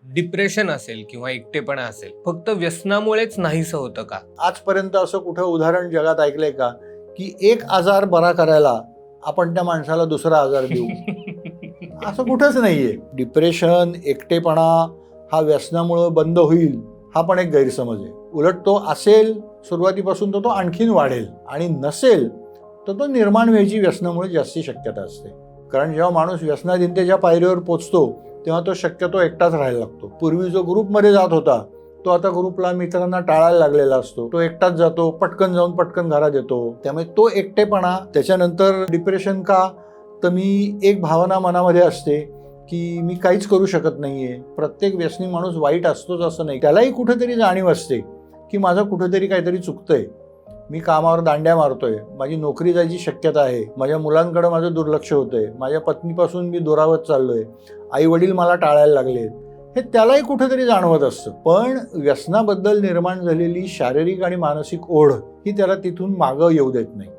Depression असेल किंवा एकटेपणा असेल फक्त व्यसनामुळेच नाहीसं होतं का? आजपर्यंत असं कुठं उदाहरण जगात ऐकलंय का की एक आजार बरा करायला आपण त्या माणसाला दुसरा आजार देऊ? असं कुठंच नाहीये. डिप्रेशन, एकटेपणा हा व्यसनामुळे बंद होईल हा पण एक गैरसमज आहे. उलट तो असेल सुरुवातीपासून तर तो आणखीन वाढेल, आणि नसेल तर तो निर्माण व्हायची व्यसनामुळे जास्ती शक्यता असते. कारण जेव्हा माणूस व्यसनाधीनतेच्या पायरीवर पोचतो तेव्हा तो शक्यतो एकटाच राहायला लागतो. पूर्वी जो ग्रुपमध्ये जात होता तो आता ग्रुपला, मित्रांना टाळायला लागलेला असतो. तो एकटाच जातो, पटकन जाऊन पटकन घरात येतो. त्यामुळे तो एकटेपणा, त्याच्यानंतर डिप्रेशन का, तर मी एक भावना मनामध्ये असते की मी काहीच करू शकत नाहीये. प्रत्येक व्यसनी माणूस वाईट असतोच असं नाही. त्यालाही कुठेतरी जाणीव असते की माझं कुठेतरी काहीतरी चुकतंय. मी कामावर दांड्या मारतोय, माझी नोकरी जायची शक्यता आहे, माझ्या मुलांकडे माझं दुर्लक्ष होतंय, माझ्या पत्नीपासून मी दुरावत चाललोय, आई वडील मला टाळायला लागलेत, हे त्यालाही कुठेतरी जाणवत असतं. पण व्यसनाबद्दल निर्माण झालेली शारीरिक आणि मानसिक ओढ ही त्याला तिथून मागं येऊ देत नाही.